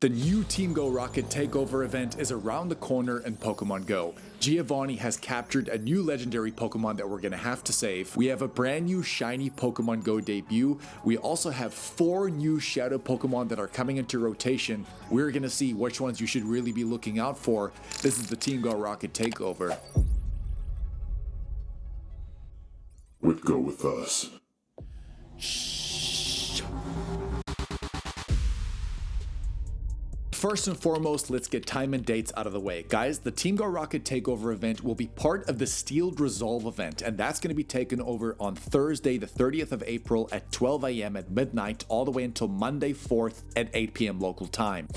The new Team Go Rocket Takeover event is around the corner in Pokemon Go. Giovanni has captured a new legendary Pokemon that we're going to have to save. We have a brand new shiny Pokemon Go debut. We also have 4 new Shadow Pokemon that are coming into rotation. We're going to see which ones you should really be looking out for. This is the Team Go Rocket Takeover. Would go with us. First and foremost, let's get time and dates out of the way. Guys, the Team Go Rocket Takeover event will be part of the Steeled Resolve event, and that's going to be taken over on Thursday, the 30th of April at 12 a.m. at midnight, all the way until Monday 4th at 8 p.m. local time.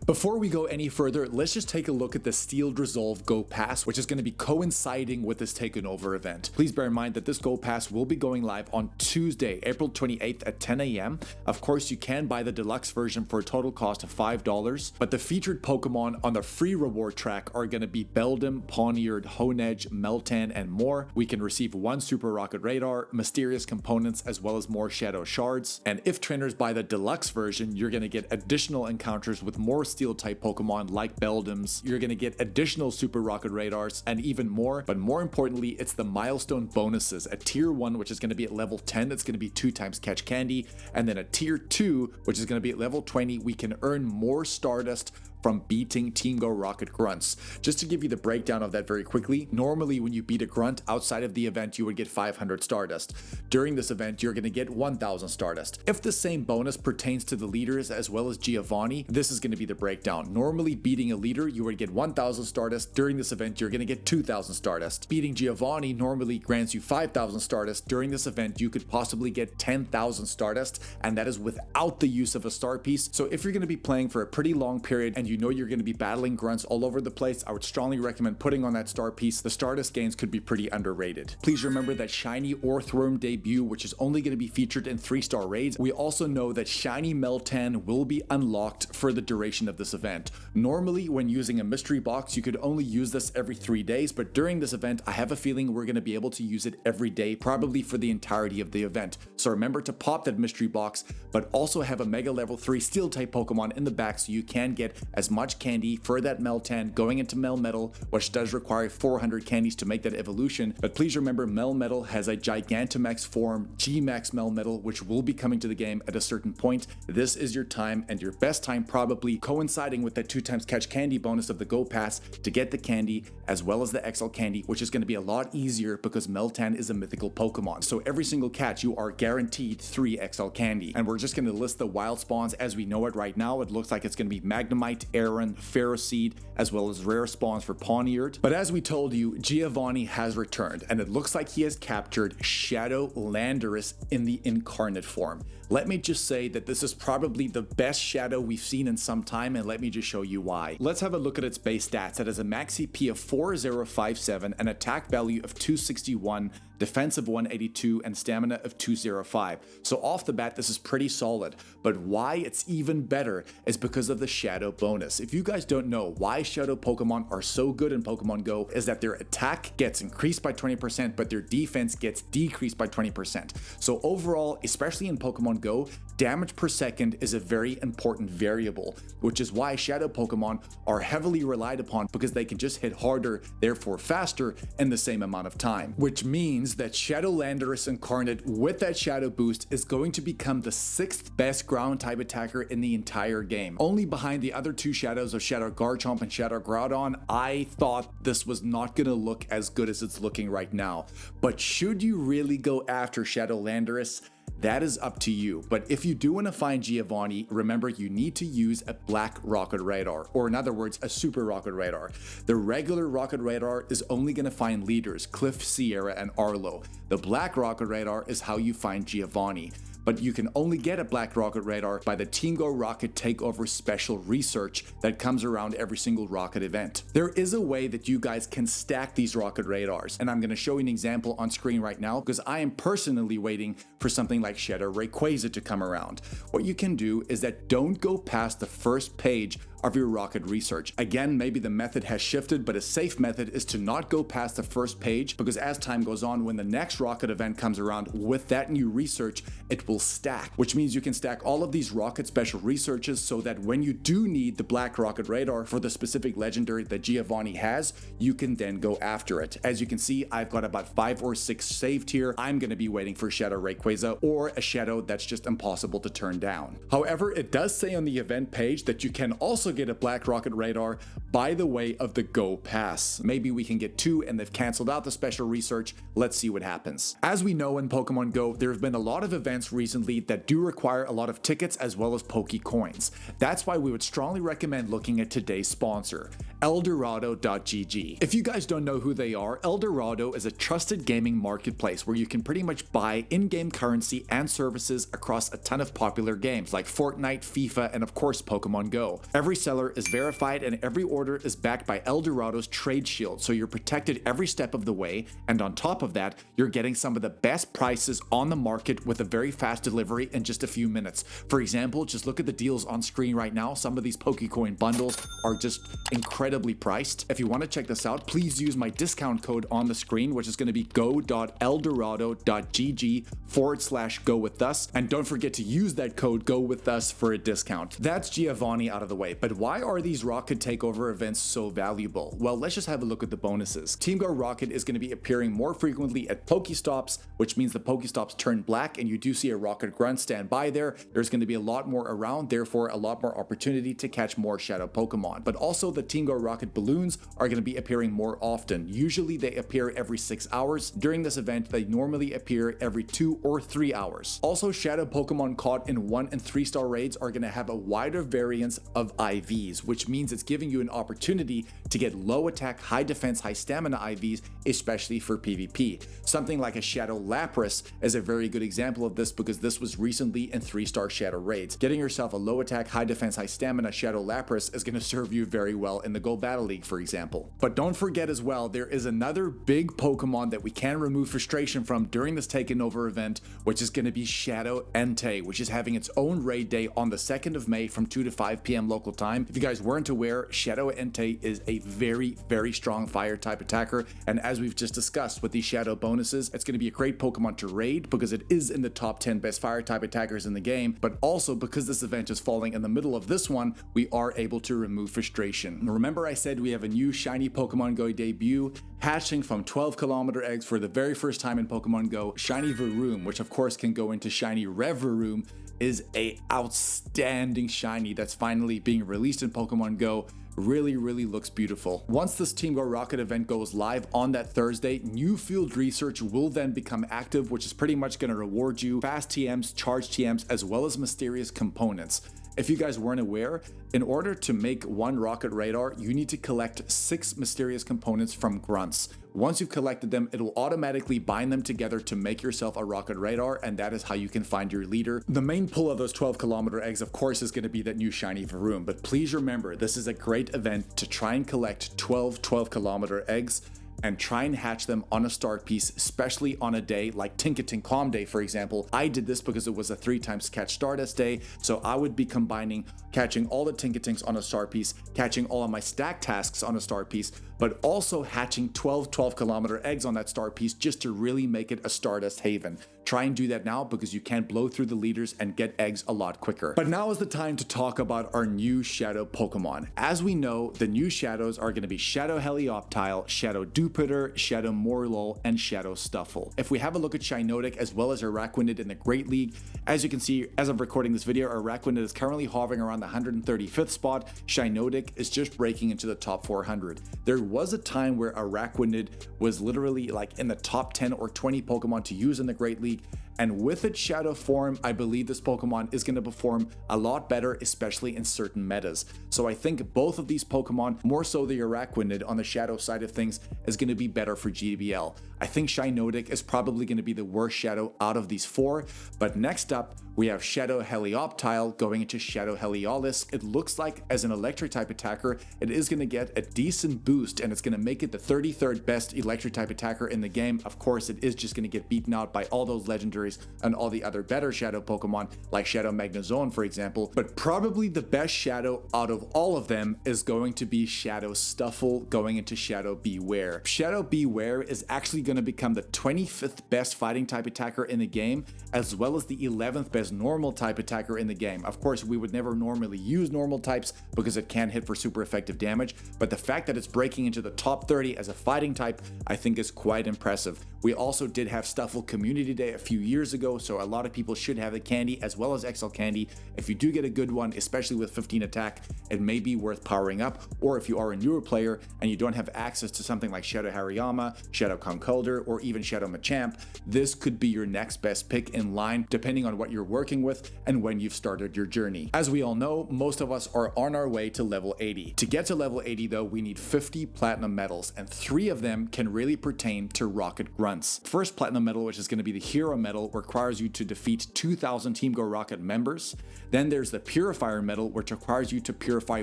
Before we go any further, let's just take a look at the Steeled Resolve Go Pass, which is going to be coinciding with this Taken Over event. Please bear in mind that this Go Pass will be going live on Tuesday, April 28th at 10 a.m. Of course, you can buy the deluxe version for a total cost of $5, but the featured Pokemon on the free reward track are going to be Beldum, Pawniard, Honedge, Meltan, and more. We can receive 1 Super Rocket Radar, mysterious components, as well as more Shadow Shards. And if trainers buy the deluxe version, you're going to get additional encounters with more Steel-type Pokemon like Beldums. You're going to get additional Super Rocket Radars and even more, but more importantly, it's the milestone bonuses. A tier 1, which is going to be at level 10, that's going to be 2 times Catch Candy, and then a tier 2, which is going to be at level 20, we can earn more Stardust from beating Team Go Rocket grunts. Just to give you the breakdown of that very quickly, normally when you beat a grunt outside of the event, you would get 500 Stardust. During this event, you're going to get 1000 Stardust. If the same bonus pertains to the leaders as well as Giovanni, this is going to be the breakdown. Normally beating a leader, you would get 1000 Stardust. During this event, you're going to get 2000 Stardust. Beating Giovanni normally grants you 5000 Stardust. During this event, you could possibly get 10,000 Stardust, and that is without the use of a star piece. So if you're going to be playing for a pretty long period and you know you're going to be battling grunts all over the place, I would strongly recommend putting on that star piece. The Stardust gains could be pretty underrated. Please remember that shiny Orthworm debut, which is only going to be featured in 3-star raids. We also know that shiny Meltan will be unlocked for the duration of this event. Normally, when using a mystery box, you could only use this every 3 days, but during this event, I have a feeling we're going to be able to use it every day, probably for the entirety of the event. So remember to pop that mystery box, but also have a Mega Level 3 Steel-type Pokemon in the back so you can get as much candy for that Meltan going into Melmetal, which does require 400 candies to make that evolution. But please remember, Melmetal has a Gigantamax form, G-Max Melmetal, which will be coming to the game at a certain point. This is your time, and your best time probably coinciding with that 2 times Catch Candy bonus of the Go Pass to get the candy as well as the XL candy, which is going to be a lot easier because Meltan is a mythical Pokemon. So every single catch, you are guaranteed 3 XL candy. And we're just going to list the wild spawns as we know it right now. It looks like it's going to be Magnemite, Aron, Ferroseed, as well as rare spawns for Pawniard. But as we told you, Giovanni has returned, and it looks like he has captured Shadow Landorus in the incarnate form. Let me just say that this is probably the best Shadow we've seen in some time, and let me just show you why. Let's have a look at its base stats. It has a max CP of 4057, an attack value of 261, defense of 182, and stamina of 205. So off the bat, this is pretty solid. But why it's even better is because of the Shadow bonus. If you guys don't know why Shadow Pokemon are so good in Pokemon Go, is that their attack gets increased by 20%, but their defense gets decreased by 20%. So overall, especially in Pokemon Go, damage per second is a very important variable, which is why Shadow Pokemon are heavily relied upon because they can just hit harder, therefore faster, in the same amount of time. Which means that Shadow Landorus Incarnate with that Shadow boost is going to become the 6th best ground type attacker in the entire game. Only behind the other 2 Shadows of Shadow Garchomp and Shadow Groudon. I thought this was not going to look as good as it's looking right now. But should you really go after Shadow Landorus? That is up to you. But if you do want to find Giovanni, remember you need to use a Black Rocket Radar, or in other words, a Super Rocket Radar. The regular Rocket Radar is only going to find leaders, Cliff, Sierra, and Arlo. The Black Rocket Radar is how you find Giovanni. But you can only get a Black Rocket Radar by the Team Go Rocket Takeover special research that comes around every single Rocket event. There is a way that you guys can stack these Rocket Radars, and I'm going to show you an example on screen right now because I am personally waiting for something like Shadow Rayquaza to come around. What you can do is that don't go past the first page of your rocket research. Again, maybe the method has shifted, but a safe method is to not go past the first page, because as time goes on, when the next rocket event comes around with that new research, it will stack, which means you can stack all of these rocket special researches so that when you do need the black rocket radar for the specific legendary that Giovanni has, you can then go after it. As you can see, I've got about 5 or 6 saved here. I'm going to be waiting for Shadow Rayquaza or a shadow that's just impossible to turn down. However, it does say on the event page that you can also get a black rocket radar by the way of the Go Pass. Maybe we can get 2 and they've canceled out the special research. Let's see what happens. As we know in Pokemon Go, there have been a lot of events recently that do require a lot of tickets as well as Pokecoins. That's why we would strongly recommend looking at today's sponsor, Eldorado.gg. If you guys don't know who they are, Eldorado is a trusted gaming marketplace where you can pretty much buy in-game currency and services across a ton of popular games like Fortnite, FIFA, and of course Pokemon Go. Every seller is verified and every order is backed by Eldorado's trade shield, so you're protected every step of the way, and on top of that, you're getting some of the best prices on the market with a very fast delivery in just a few minutes. For example, just look at the deals on screen right now. Some of these Pokecoin bundles are just incredibly priced. If you want to check this out, please use my discount code on the screen, which is going to be go.eldorado.gg/go with us, and don't forget to use that code go with us for a discount. That's Giovanni out of the way, but why are these Rocket Takeover events so valuable? Well, let's just have a look at the bonuses. Team Go Rocket is going to be appearing more frequently at Pokestops, which means the Pokestops turn black and you do see a Rocket Grunt stand by there. There's going to be a lot more around, therefore a lot more opportunity to catch more Shadow Pokemon. But also the Team Go Rocket balloons are going to be appearing more often. Usually they appear every 6 hours. During this event, they normally appear every 2 or 3 hours. Also, Shadow Pokemon caught in 1 and 3 star raids are going to have a wider variance of IVs, which means it's giving you an opportunity to get low attack, high defense, high stamina IVs, especially for PvP. Something like a Shadow Lapras is a very good example of this because this was recently in 3-star Shadow raids. Getting yourself a low attack, high defense, high stamina Shadow Lapras is going to serve you very well in the Go Battle League, for example. But don't forget as well, there is another big Pokemon that we can remove frustration from during this Taken Over event, which is going to be Shadow Entei, which is having its own raid day on the 2nd of May from 2 to 5 p.m. local time. If you guys weren't aware, Shadow Entei is a very, very strong fire type attacker, and as we've just discussed with these Shadow bonuses, it's going to be a great Pokemon to raid because it is in the top 10 best fire type attackers in the game, but also because this event is falling in the middle of this one, we are able to remove frustration. Remember I said we have a new shiny Pokemon Go debut hatching from 12km eggs for the very first time in Pokemon Go. Shiny Varoom, which of course can go into Shiny Revaroom, is a outstanding shiny that's finally being released in Pokemon Go. Really looks beautiful. Once this Team Go Rocket event goes live on that Thursday, new field research will then become active, which is pretty much going to reward you fast TMs, charge TMs, as well as mysterious components. If you guys weren't aware, in order to make one rocket radar, you need to collect 6 mysterious components from grunts. Once you've collected them, it will automatically bind them together to make yourself a rocket radar, and that is how you can find your leader. The main pull of those 12km eggs, of course, is going to be that new shiny Varoom, but please remember, this is a great event to try and collect 12km eggs and try and hatch them on a start piece, especially on a day like Tinkaton Day, for example. I did this because it was a 3x catch Stardust day, so I would be combining catching all the Tinkatings on a star piece, catching all of my stack tasks on a star piece, but also hatching 12km eggs on that star piece just to really make it a Stardust haven. Try and do that now because you can blow through the leaders and get eggs a lot quicker. But now is the time to talk about our new Shadow Pokemon. As we know, the new Shadows are going to be Shadow Helioptile, Shadow Dupiter, Shadow Morlul, and Shadow Stuffle. If we have a look at Shiinotic as well as Araquanid in the Great League, as you can see, as of recording this video, Araquanid is currently hovering around the 135th spot. Shiinotic is just breaking into the top 400. There was a time where Araquanid was literally like in the top 10 or 20 Pokemon to use in the Great League, and with its Shadow form, I believe this Pokemon is going to perform a lot better, especially in certain metas. So I think both of these Pokemon, more so the Araquanid on the Shadow side of things, is going to be better for GBL. I think Shiinotic is probably going to be the worst Shadow out of these 4, but next up, we have Shadow Helioptile going into Shadow Heliolisk. It looks like as an electric type attacker, it is going to get a decent boost and it's going to make it the 33rd best electric type attacker in the game. Of course, it is just going to get beaten out by all those legendary legendaries and all the other better Shadow Pokemon like Shadow Magnezone, for example. But probably the best Shadow out of all of them is going to be Shadow Stuffle going into Shadow Beware. Shadow Beware is actually going to become the 25th best fighting type attacker in the game, as well as the 11th best normal type attacker in the game. Of course, we would never normally use normal types because it can hit for super effective damage, but the fact that it's breaking into the top 30 as a fighting type, I think is quite impressive. We also did have Stuffle Community Day a few years ago, so a lot of people should have the candy as well as XL candy. If you do get a good one, especially with 15 attack, it may be worth powering up, or if you are a newer player and you don't have access to something like Shadow Hariyama, Shadow Conkeldurr, or even Shadow Machamp, this could be your next best pick in line, depending on what you're working with and when you've started your journey. As we all know, most of us are on our way to level 80. To get to level 80 though, we need 50 platinum medals, and 3 of them can really pertain to Rocket Grunts. First platinum medal, which is going to be the Hero medal, requires you to defeat 2,000 Team Go Rocket members. Then there's the Purifier medal, which requires you to purify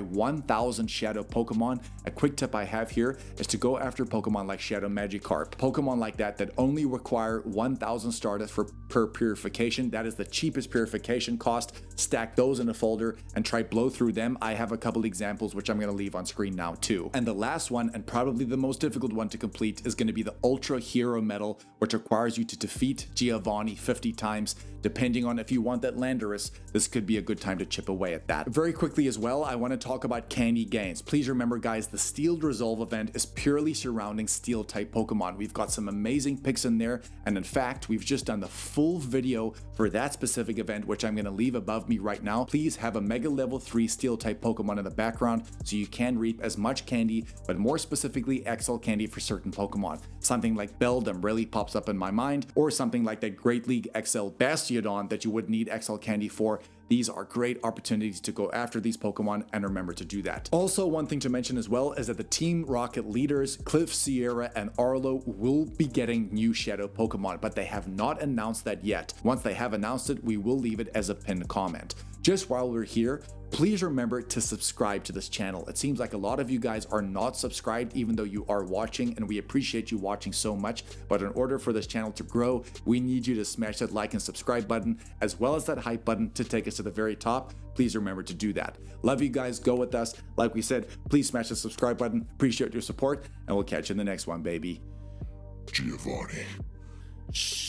1,000 Shadow Pokemon. A quick tip I have here is to go after Pokemon like Shadow Magikarp. Pokemon like that only require 1,000 Stardust per purification. That is the cheapest purification cost. Stack those in a folder and try blow through them. I have a couple examples which I'm going to leave on screen now too. And the last one, and probably the most difficult one to complete, is going to be the Ultra Hero medal, which requires you to defeat Giovanni 50 times. Depending on if you want that Landorus, this could be a good time to chip away at that. Very quickly as well, I want to talk about candy gains. Please remember guys, the Steel Resolve event is purely surrounding Steel-type Pokemon. We've got some amazing picks in there, and in fact, we've just done the full video for that specific event, which I'm going to leave above me right now. Please have a Mega Level 3 Steel-type Pokemon in the background so you can reap as much candy, but more specifically XL candy for certain Pokemon. Something like Beldum really pops up in my mind, or something like that Great League XL Bastiodon that you would need XL candy for. These are great opportunities to go after these Pokemon, and remember to do that. Also, one thing to mention as well is that the Team Rocket leaders, Cliff, Sierra, and Arlo, will be getting new Shadow Pokemon, but they have not announced that yet. Once they have announced it, we will leave it as a pinned comment. Just while we're here, please remember to subscribe to this channel. It seems like a lot of you guys are not subscribed even though you are watching, and we appreciate you watching so much. But in order for this channel to grow, we need you to smash that like and subscribe button as well as that hype button to take us to the very top. Please remember to do that. Love you guys, go with us. Like we said, please smash the subscribe button. Appreciate your support, and we'll catch you in the next one, baby. Giovanni. Shh.